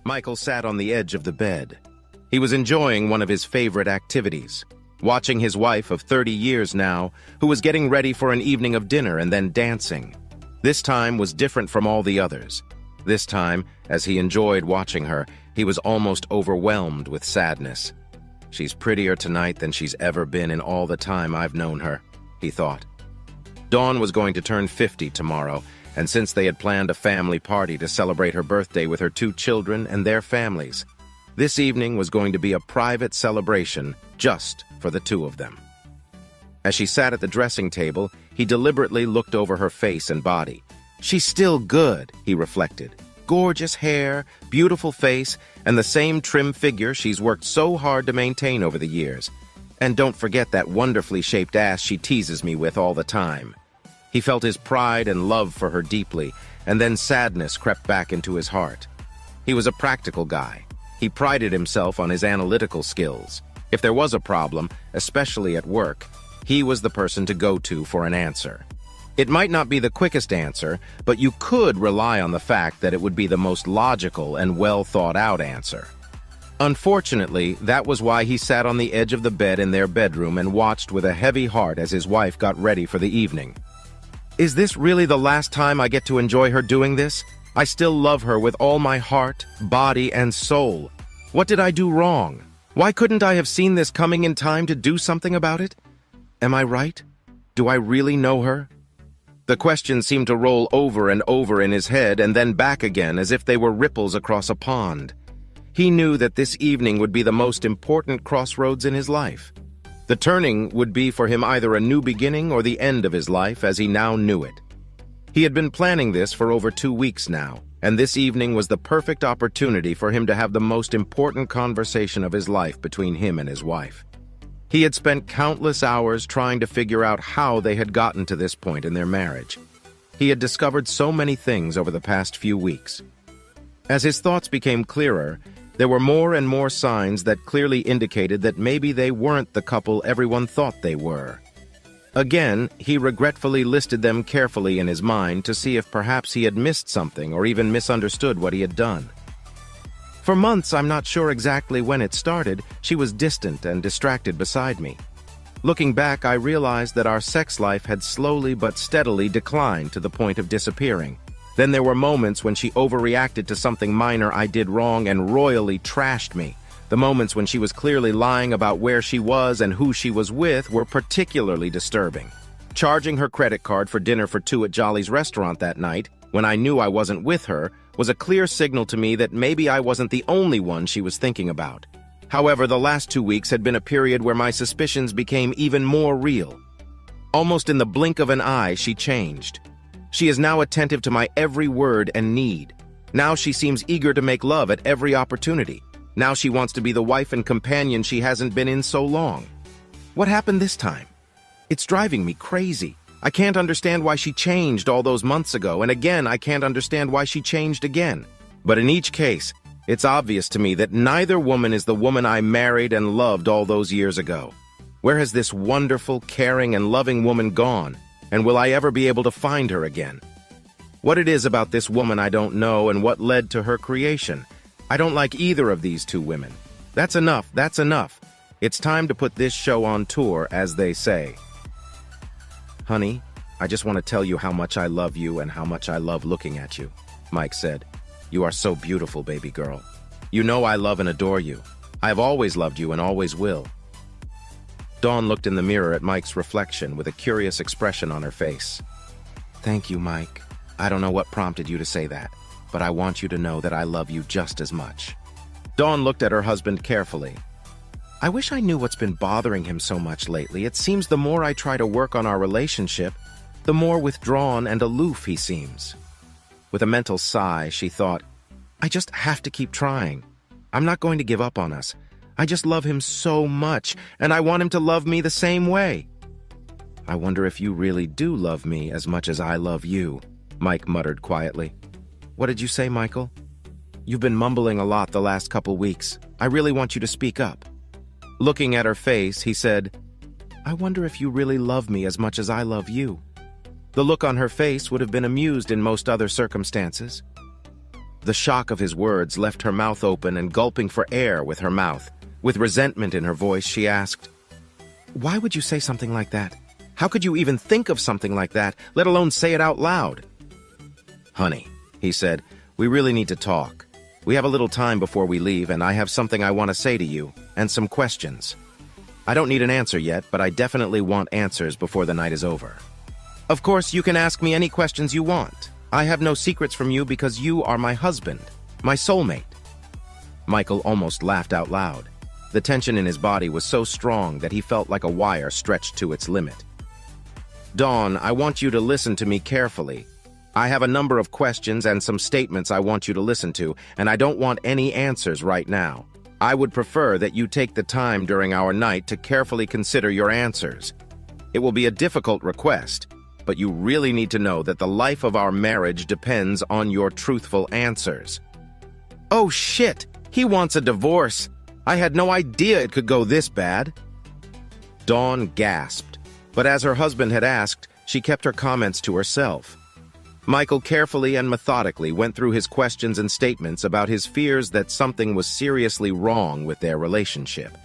Michael sat on the edge of the bed. He was enjoying one of his favorite activities, watching his wife of 30 years now, who was getting ready for an evening of dinner and then dancing. This time was different from all the others. This time, as he enjoyed watching her, he was almost overwhelmed with sadness. She's prettier tonight than she's ever been in all the time I've known her, he thought. Dawn was going to turn 50 tomorrow, and since they had planned a family party to celebrate her birthday with her 2 children and their families, this evening was going to be a private celebration just for the 2 of them. As she sat at the dressing table, he deliberately looked over her face and body. She's still good, he reflected. Gorgeous hair, beautiful face, and the same trim figure she's worked so hard to maintain over the years. And don't forget that wonderfully shaped ass she teases me with all the time. He felt his pride and love for her deeply, and then sadness crept back into his heart. He was a practical guy. He prided himself on his analytical skills. If there was a problem, especially at work, he was the person to go to for an answer. It might not be the quickest answer, but you could rely on the fact that it would be the most logical and well-thought-out answer. Unfortunately, that was why he sat on the edge of the bed in their bedroom and watched with a heavy heart as his wife got ready for the evening. Is this really the last time I get to enjoy her doing this? I still love her with all my heart, body, and soul. What did I do wrong? Why couldn't I have seen this coming in time to do something about it? Am I right? Do I really know her? The questions seemed to roll over and over in his head and then back again as if they were ripples across a pond. He knew that this evening would be the most important crossroads in his life. The turning would be for him either a new beginning or the end of his life as he now knew it. He had been planning this for over 2 weeks now, and this evening was the perfect opportunity for him to have the most important conversation of his life between him and his wife. He had spent countless hours trying to figure out how they had gotten to this point in their marriage. He had discovered so many things over the past few weeks. As his thoughts became clearer, there were more and more signs that clearly indicated that maybe they weren't the couple everyone thought they were. Again, he regretfully listed them carefully in his mind to see if perhaps he had missed something or even misunderstood what he had done. For months, I'm not sure exactly when it started, she was distant and distracted beside me. Looking back, I realized that our sex life had slowly but steadily declined to the point of disappearing. Then there were moments when she overreacted to something minor I did wrong and royally trashed me. The moments when she was clearly lying about where she was and who she was with were particularly disturbing. Charging her credit card for dinner for 2 at Jolly's restaurant that night, when I knew I wasn't with her, was a clear signal to me that maybe I wasn't the only one she was thinking about. However, the last 2 weeks had been a period where my suspicions became even more real. Almost in the blink of an eye, she changed. She is now attentive to my every word and need. Now she seems eager to make love at every opportunity. Now she wants to be the wife and companion she hasn't been in so long. What happened this time? It's driving me crazy. I can't understand why she changed all those months ago, and again, I can't understand why she changed again. But in each case, it's obvious to me that neither woman is the woman I married and loved all those years ago. Where has this wonderful, caring, and loving woman gone, and will I ever be able to find her again? What it is about this woman I don't know, and what led to her creation. I don't like either of these 2 women. That's enough, that's enough. It's time to put this show on tour, as they say. Honey, I just want to tell you how much I love you and how much I love looking at you, Mike said. You are so beautiful, baby girl. You know I love and adore you. I have always loved you and always will. Dawn looked in the mirror at Mike's reflection with a curious expression on her face. Thank you, Mike. I don't know what prompted you to say that, but I want you to know that I love you just as much. Dawn looked at her husband carefully. I wish I knew what's been bothering him so much lately. It seems the more I try to work on our relationship, the more withdrawn and aloof he seems. With a mental sigh, she thought, I just have to keep trying. I'm not going to give up on us. I just love him so much, and I want him to love me the same way. I wonder if you really do love me as much as I love you, Mike muttered quietly. What did you say, Michael? You've been mumbling a lot the last couple weeks. I really want you to speak up. Looking at her face, he said, I wonder if you really love me as much as I love you. The look on her face would have been amused in most other circumstances. The shock of his words left her mouth open and gulping for air with her mouth. With resentment in her voice, she asked, "Why would you say something like that? How could you even think of something like that, let alone say it out loud?" "Honey," he said, "we really need to talk. We have a little time before we leave, and I have something I want to say to you, and some questions. I don't need an answer yet, but I definitely want answers before the night is over. Of course, you can ask me any questions you want. I have no secrets from you because you are my husband, my soulmate." Michael almost laughed out loud. The tension in his body was so strong that he felt like a wire stretched to its limit. "Dawn, I want you to listen to me carefully. I have a number of questions and some statements I want you to listen to, and I don't want any answers right now. I would prefer that you take the time during our night to carefully consider your answers. It will be a difficult request, but you really need to know that the life of our marriage depends on your truthful answers." "Oh shit! He wants a divorce! I had no idea it could go this bad." Dawn gasped, but as her husband had asked, she kept her comments to herself. Michael carefully and methodically went through his questions and statements about his fears that something was seriously wrong with their relationship.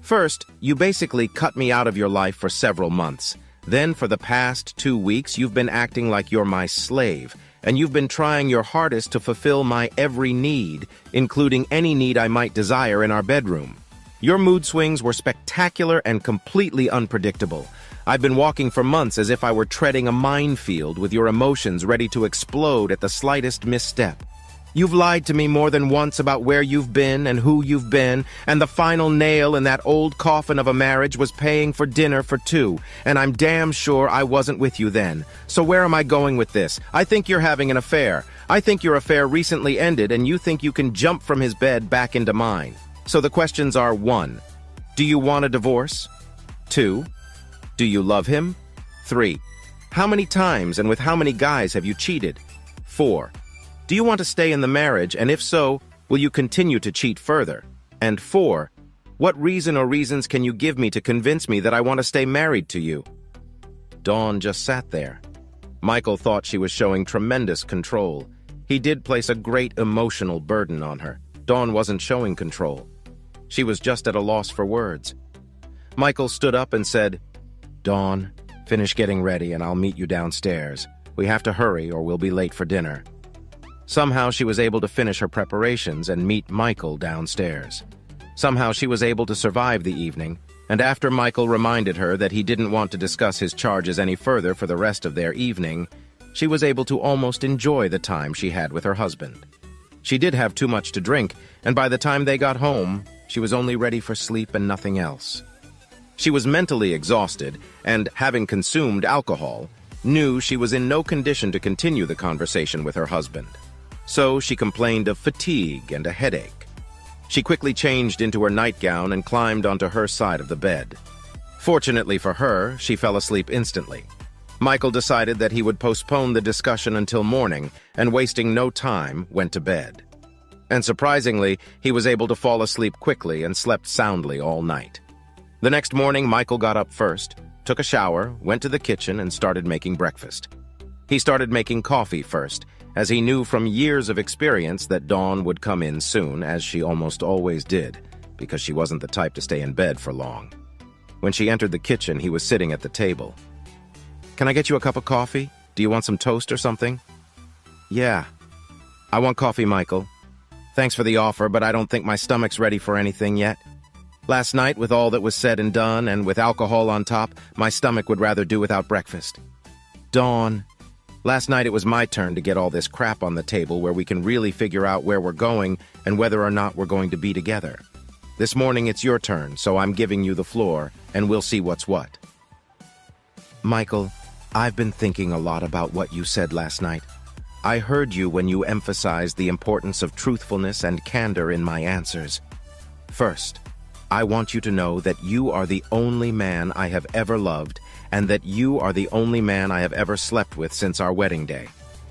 "First, you basically cut me out of your life for several months. Then for the past 2 weeks, you've been acting like you're my slave, and you've been trying your hardest to fulfill my every need, including any need I might desire in our bedroom. Your mood swings were spectacular and completely unpredictable. I've been walking for months as if I were treading a minefield with your emotions ready to explode at the slightest misstep. You've lied to me more than once about where you've been and who you've been, and the final nail in that old coffin of a marriage was paying for dinner for 2, and I'm damn sure I wasn't with you then. So where am I going with this? I think you're having an affair. I think your affair recently ended, and you think you can jump from his bed back into mine. So the questions are: 1. Do you want a divorce? 2. Do you love him? 3. How many times and with how many guys have you cheated? 4. Do you want to stay in the marriage, and if so, will you continue to cheat further? And 4. What reason or reasons can you give me to convince me that I want to stay married to you?" Dawn just sat there. Michael thought she was showing tremendous control. He did place a great emotional burden on her. Dawn wasn't showing control. She was just at a loss for words. Michael stood up and said, "Dawn, finish getting ready and I'll meet you downstairs. We have to hurry or we'll be late for dinner." Somehow she was able to finish her preparations and meet Michael downstairs. Somehow she was able to survive the evening, and after Michael reminded her that he didn't want to discuss his charges any further for the rest of their evening, she was able to almost enjoy the time she had with her husband. She did have too much to drink, and by the time they got home, she was only ready for sleep and nothing else. She was mentally exhausted, and, having consumed alcohol, knew she was in no condition to continue the conversation with her husband. So she complained of fatigue and a headache. She quickly changed into her nightgown and climbed onto her side of the bed. Fortunately for her, she fell asleep instantly. Michael decided that he would postpone the discussion until morning, and wasting no time, went to bed. And surprisingly, he was able to fall asleep quickly and slept soundly all night. The next morning, Michael got up first, took a shower, went to the kitchen, and started making breakfast. He started making coffee first, as he knew from years of experience that Dawn would come in soon, as she almost always did, because she wasn't the type to stay in bed for long. When she entered the kitchen, he was sitting at the table. "Can I get you a cup of coffee? Do you want some toast or something?" "Yeah. I want coffee, Michael. Thanks for the offer, but I don't think my stomach's ready for anything yet. Last night, with all that was said and done, and with alcohol on top, my stomach would rather do without breakfast." "Dawn, last night it was my turn to get all this crap on the table where we can really figure out where we're going and whether or not we're going to be together. This morning it's your turn, so I'm giving you the floor, and we'll see what's what." "Michael, I've been thinking a lot about what you said last night. I heard you when you emphasized the importance of truthfulness and candor in my answers. First, I want you to know that you are the only man I have ever loved, and that you are the only man I have ever slept with since our wedding day.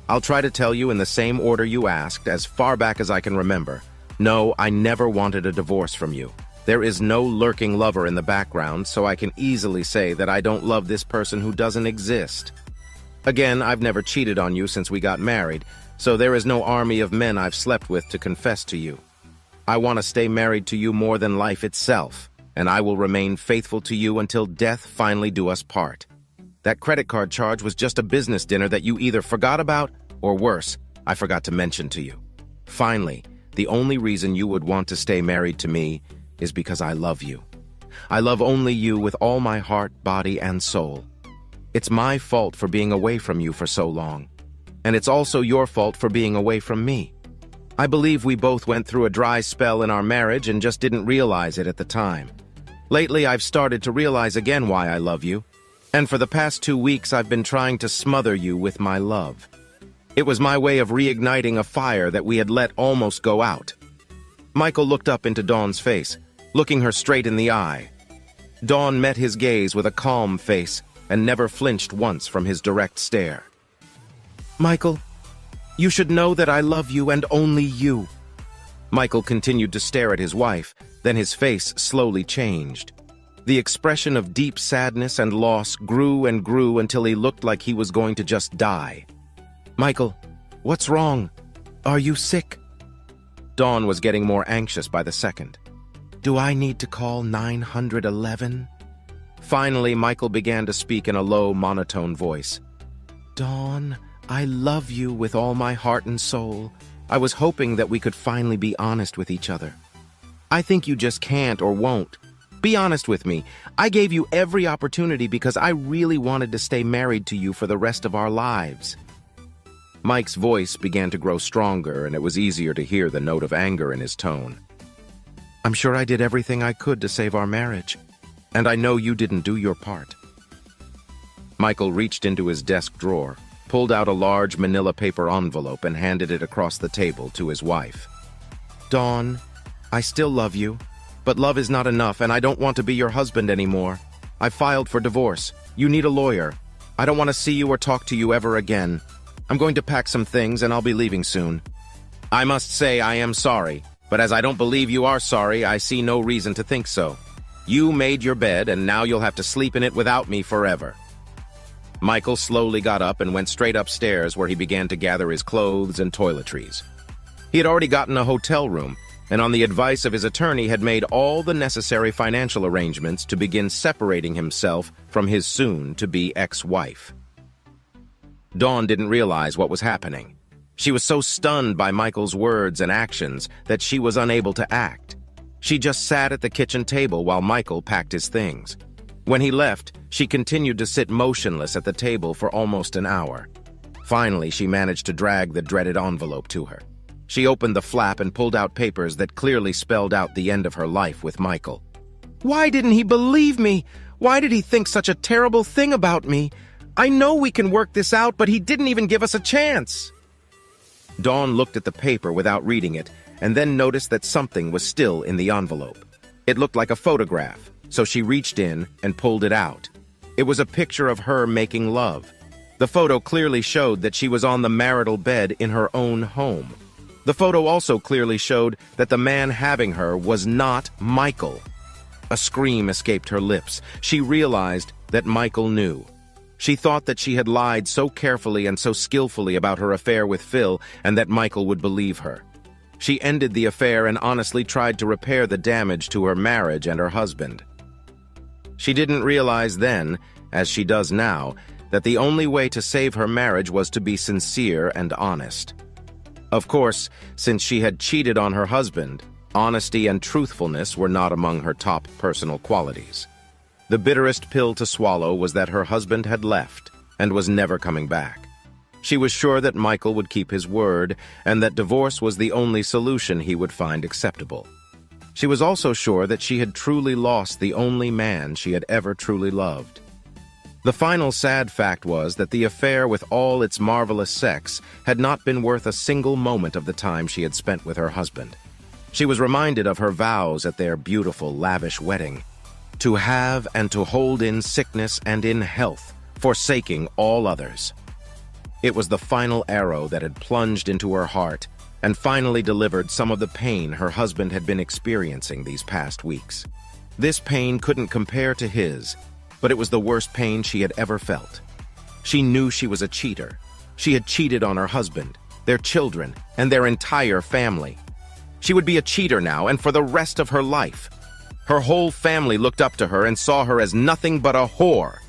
I'll try to tell you in the same order you asked, as far back as I can remember. No, I never wanted a divorce from you. There is no lurking lover in the background, so I can easily say that I don't love this person who doesn't exist. Again, I've never cheated on you since we got married, so there is no army of men I've slept with to confess to you. I want to stay married to you more than life itself, and I will remain faithful to you until death finally do us part. That credit card charge was just a business dinner that you either forgot about, or worse, I forgot to mention to you. Finally, the only reason you would want to stay married to me is because I love you. I love only you with all my heart, body, and soul. It's my fault for being away from you for so long, and it's also your fault for being away from me. I believe we both went through a dry spell in our marriage and just didn't realize it at the time. Lately, I've started to realize again why I love you, and for the past 2 weeks, I've been trying to smother you with my love. It was my way of reigniting a fire that we had let almost go out. Michael looked up into Dawn's face, looking her straight in the eye. Dawn met his gaze with a calm face and never flinched once from his direct stare. Michael, you should know that I love you and only you. Michael continued to stare at his wife, then his face slowly changed. The expression of deep sadness and loss grew and grew until he looked like he was going to just die. Michael, what's wrong? Are you sick? Dawn was getting more anxious by the second. Do I need to call 911? Finally, Michael began to speak in a low, monotone voice. Dawn, I love you with all my heart and soul. I was hoping that we could finally be honest with each other. I think you just can't or won't. Be honest with me. I gave you every opportunity because I really wanted to stay married to you for the rest of our lives. Mike's voice began to grow stronger, and it was easier to hear the note of anger in his tone. I'm sure I did everything I could to save our marriage, and I know you didn't do your part. Michael reached into his desk drawer, pulled out a large manila paper envelope, and handed it across the table to his wife. Dawn, I still love you, but love is not enough, and I don't want to be your husband anymore. I filed for divorce. You need a lawyer. I don't want to see you or talk to you ever again. I'm going to pack some things, and I'll be leaving soon. I must say I am sorry, but as I don't believe you are sorry, I see no reason to think so. You made your bed, and now you'll have to sleep in it without me forever. Michael slowly got up and went straight upstairs, where he began to gather his clothes and toiletries. He had already gotten a hotel room, and on the advice of his attorney had made all the necessary financial arrangements to begin separating himself from his soon-to-be ex-wife. Dawn didn't realize what was happening. She was so stunned by Michael's words and actions that she was unable to act. She just sat at the kitchen table while Michael packed his things. When he left, she continued to sit motionless at the table for almost an hour. Finally, she managed to drag the dreaded envelope to her. She opened the flap and pulled out papers that clearly spelled out the end of her life with Michael. Why didn't he believe me? Why did he think such a terrible thing about me? I know we can work this out, but he didn't even give us a chance. Dawn looked at the paper without reading it, and then noticed that something was still in the envelope. It looked like a photograph, so she reached in and pulled it out. It was a picture of her making love. The photo clearly showed that she was on the marital bed in her own home. The photo also clearly showed that the man having her was not Michael. A scream escaped her lips. She realized that Michael knew. She thought that she had lied so carefully and so skillfully about her affair with Phil and that Michael would believe her. She ended the affair and honestly tried to repair the damage to her marriage and her husband. She didn't realize then, as she does now, that the only way to save her marriage was to be sincere and honest. Of course, since she had cheated on her husband, honesty and truthfulness were not among her top personal qualities. The bitterest pill to swallow was that her husband had left and was never coming back. She was sure that Michael would keep his word and that divorce was the only solution he would find acceptable. She was also sure that she had truly lost the only man she had ever truly loved. The final sad fact was that the affair with all its marvelous sex had not been worth a single moment of the time she had spent with her husband. She was reminded of her vows at their beautiful, lavish wedding, to have and to hold in sickness and in health, forsaking all others. It was the final arrow that had plunged into her heart and finally delivered some of the pain her husband had been experiencing these past weeks. This pain couldn't compare to his, but it was the worst pain she had ever felt. She knew she was a cheater. She had cheated on her husband. their children, and their entire family. She would be a cheater now and for the rest of her life. Her whole family looked up to her and saw her as nothing but a whore,